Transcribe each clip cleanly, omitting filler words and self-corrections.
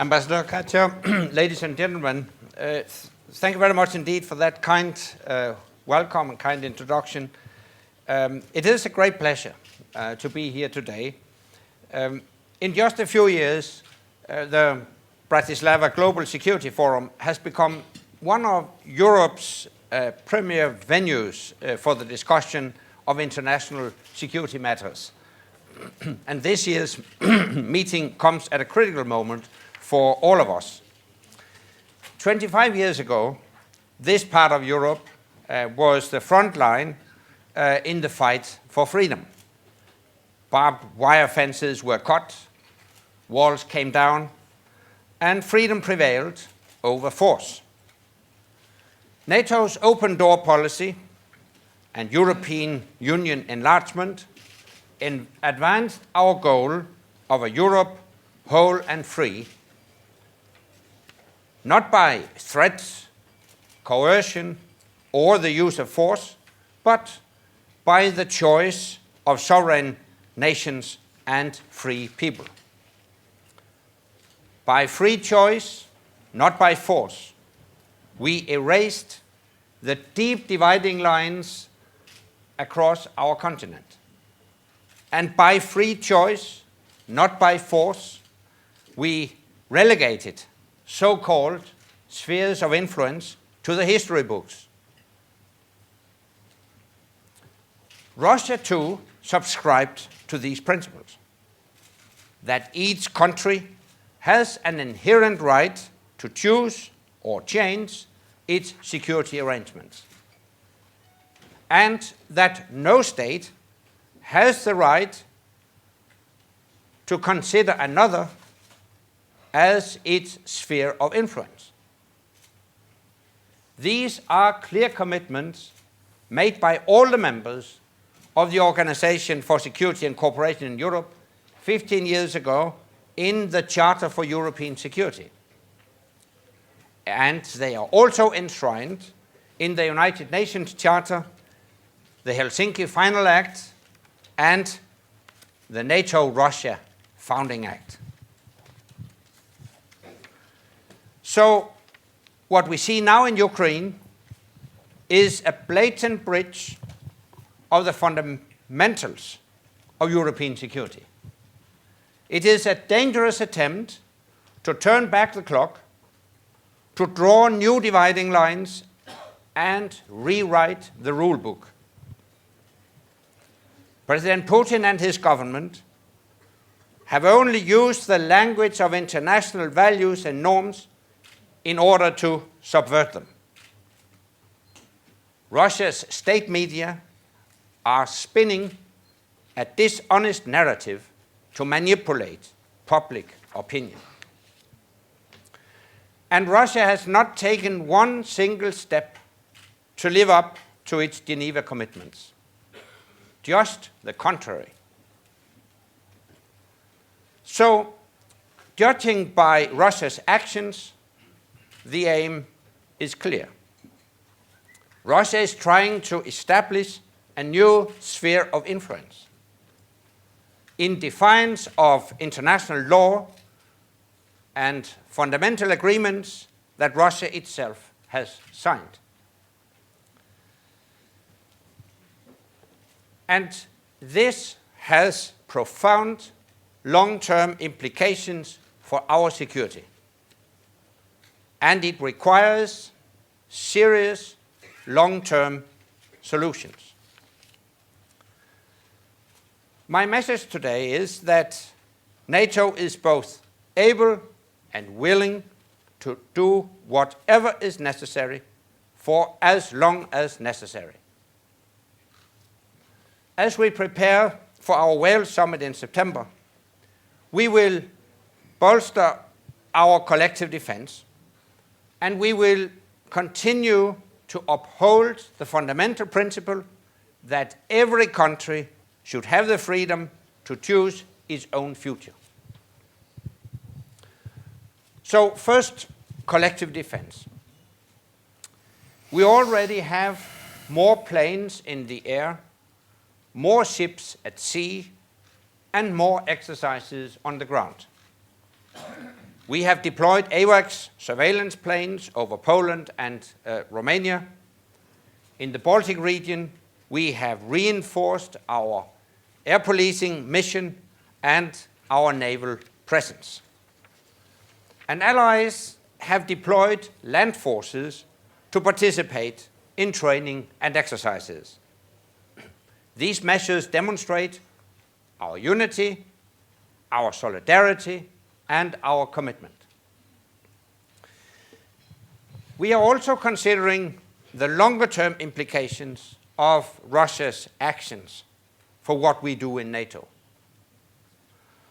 Ambassador Katja, ladies and gentlemen, thank you very much indeed for that kind welcome and kind introduction. It is a great pleasure to be here today. In just a few years, the Bratislava Global Security Forum has become one of Europe's premier venues for the discussion of international security matters. And this year's meeting comes at a critical moment for all of us. 25 years ago, this part of Europe was the front line in the fight for freedom. Barbed wire fences were cut, walls came down, and freedom prevailed over force. NATO's open door policy and European Union enlargement advanced our goal of a Europe whole and free, not by threats, coercion, or the use of force, but by the choice of sovereign nations and free people. By free choice, not by force, we erased the deep dividing lines across our continent. And by free choice, not by force, we relegated so-called spheres of influence to the history books. Russia, too, subscribed to these principles, that each country has an inherent right to choose or change its security arrangements, and that no state has the right to consider another as its sphere of influence. These are clear commitments made by all the members of the Organization for Security and Cooperation in Europe 15 years ago in the Charter for European Security. And they are also enshrined in the United Nations Charter, the Helsinki Final Act, and the NATO-Russia Founding Act. So what we see now in Ukraine is a blatant breach of the fundamentals of European security. It is a dangerous attempt to turn back the clock, to draw new dividing lines, and rewrite the rule book. President Putin and his government have only used the language of international values and norms in order to subvert them. Russia's state media are spinning a dishonest narrative to manipulate public opinion. And Russia has not taken one single step to live up to its Geneva commitments. Just the contrary. So, judging by Russia's actions, the aim is clear. Russia is trying to establish a new sphere of influence in defiance of international law and fundamental agreements that Russia itself has signed. And this has profound long-term implications for our security. And it requires serious long-term solutions. My message today is that NATO is both able and willing to do whatever is necessary for as long as necessary. As we prepare for our Wales summit in September, we will bolster our collective defense, and we will continue to uphold the fundamental principle that every country should have the freedom to choose its own future. So first, collective defense. We already have more planes in the air, more ships at sea, and more exercises on the ground. We have deployed AWACS surveillance planes over Poland and Romania. In the Baltic region, we have reinforced our air policing mission and our naval presence. And allies have deployed land forces to participate in training and exercises. These measures demonstrate our unity, our solidarity, and our commitment. We are also considering the longer-term implications of Russia's actions for what we do in NATO.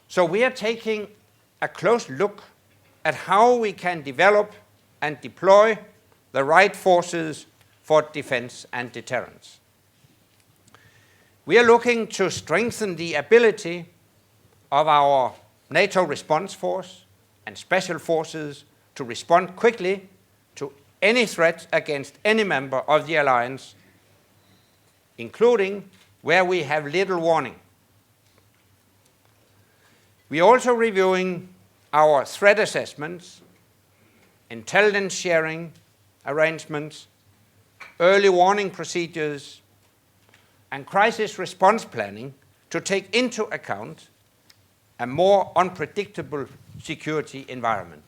So we are taking a close look at how we can develop and deploy the right forces for defense and deterrence. We are looking to strengthen the ability of our NATO response force and special forces to respond quickly to any threat against any member of the alliance, including where we have little warning. We are also reviewing our threat assessments, intelligence sharing arrangements, early warning procedures, and crisis response planning to take into account a more unpredictable security environment.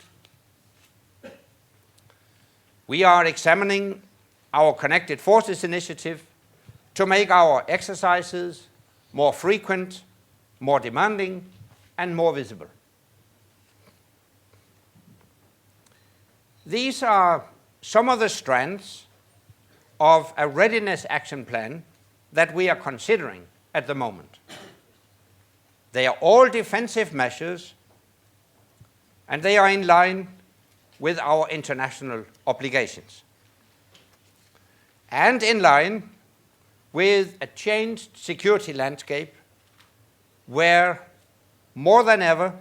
We are examining our Connected Forces initiative to make our exercises more frequent, more demanding, and more visible. These are some of the strands of a readiness action plan that we are considering at the moment. They are all defensive measures, and they are in line with our international obligations, and in line with a changed security landscape where, more than ever,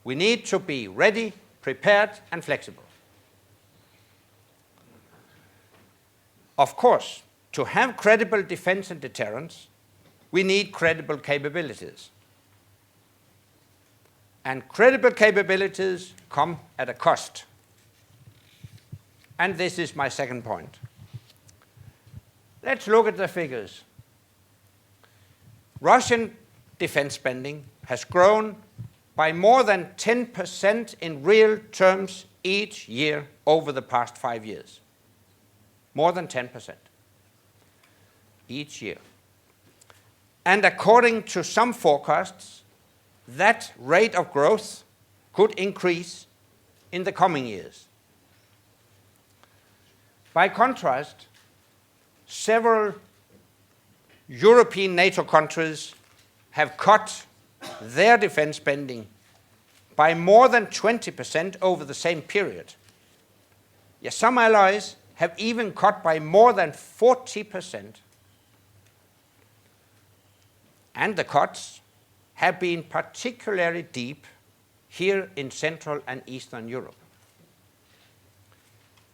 we need to be ready, prepared, and flexible. Of course, to have credible defense and deterrence, we need credible capabilities. And credible capabilities come at a cost. And this is my second point. Let's look at the figures. Russian defense spending has grown by more than 10% in real terms each year over the past 5 years. More than 10% each year. And according to some forecasts, that rate of growth could increase in the coming years. By contrast, several European NATO countries have cut their defense spending by more than 20% over the same period. Yes, some allies have even cut by more than 40%. And the cuts have been particularly deep here in Central and Eastern Europe.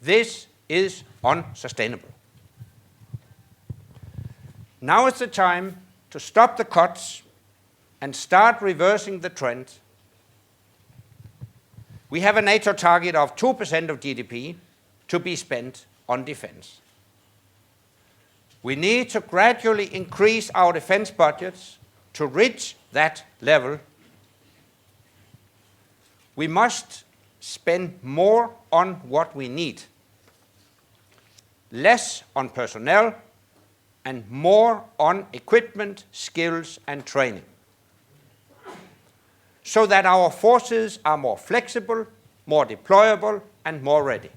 This is unsustainable. Now is the time to stop the cuts and start reversing the trend. We have a NATO target of 2% of GDP to be spent on defense. We need to gradually increase our defense budgets to reach that level. We must spend more on what we need, less on personnel, and more on equipment, skills, and training, so that our forces are more flexible, more deployable, and more ready.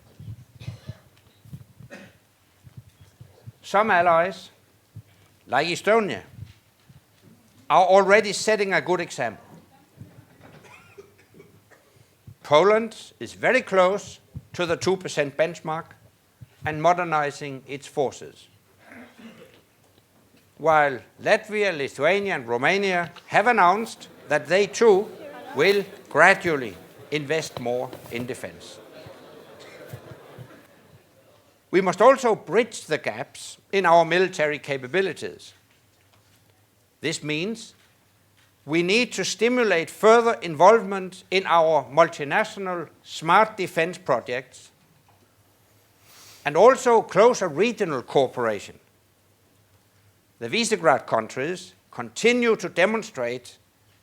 Some allies, like Estonia, are already setting a good example. Poland is very close to the 2% benchmark and modernizing its forces, while Latvia, Lithuania, and Romania have announced that they too will gradually invest more in defense. We must also bridge the gaps in our military capabilities. This means we need to stimulate further involvement in our multinational smart defense projects and also closer regional cooperation. The Visegrad countries continue to demonstrate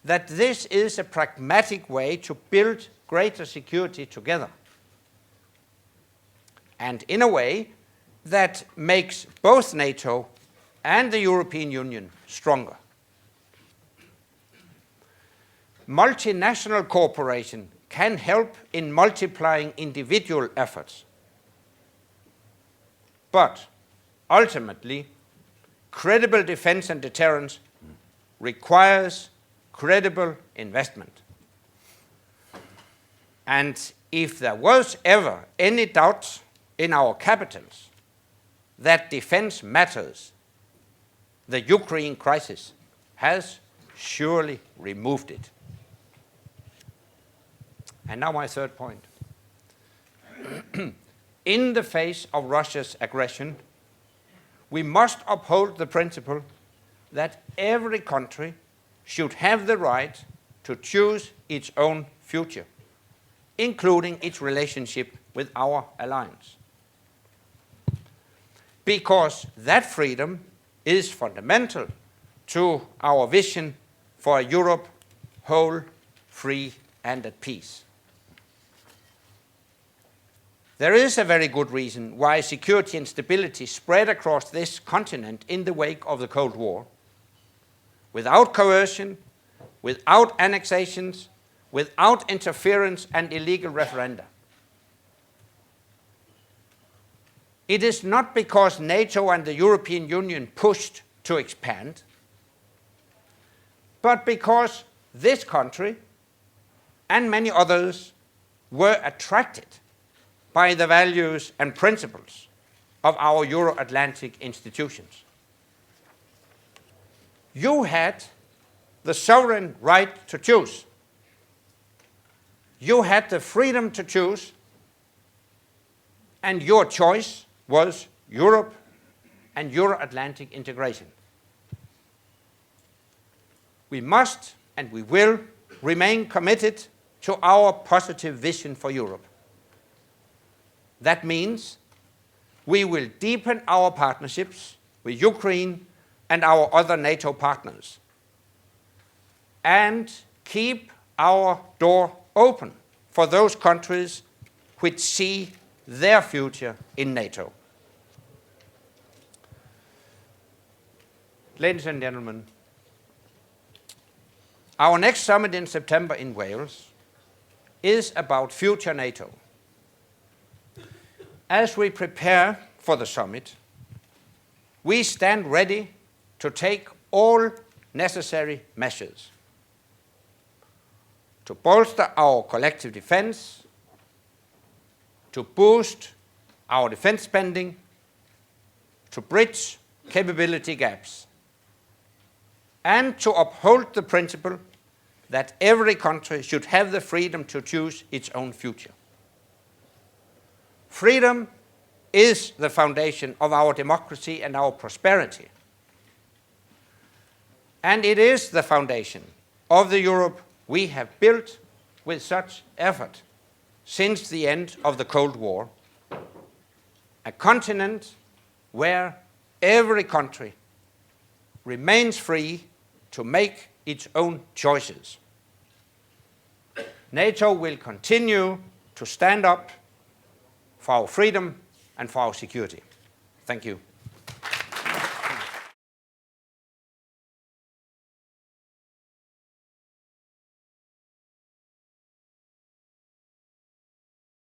that this is a pragmatic way to build greater security together, and in a way that makes both NATO and the European Union stronger. Multinational cooperation can help in multiplying individual efforts. But ultimately, credible defense and deterrence requires credible investment. And if there was ever any doubt in our capitals that defense matters, the Ukraine crisis has surely removed it. And now my third point. In the face of Russia's aggression, we must uphold the principle that every country should have the right to choose its own future, including its relationship with our alliance. Because that freedom is fundamental to our vision for a Europe whole, free, and at peace. There is a very good reason why security and stability spread across this continent in the wake of the Cold War, without coercion, without annexations, without interference and illegal referenda. It is not because NATO and the European Union pushed to expand, but because this country and many others were attracted by the values and principles of our Euro-Atlantic institutions. You had the sovereign right to choose. You had the freedom to choose, and your choice was Europe and Euro-Atlantic integration. We must and we will remain committed to our positive vision for Europe. That means we will deepen our partnerships with Ukraine and our other NATO partners, and keep our door open for those countries which see their future in NATO. Ladies and gentlemen, our next summit in September in Wales is about future NATO. As we prepare for the summit, we stand ready to take all necessary measures to bolster our collective defense, to boost our defense spending, to bridge capability gaps, and to uphold the principle that every country should have the freedom to choose its own future. Freedom is the foundation of our democracy and our prosperity. And it is the foundation of the Europe we have built with such effort since the end of the Cold War, a continent where every country remains free to make its own choices. NATO will continue to stand up for our freedom and for our security. Thank you.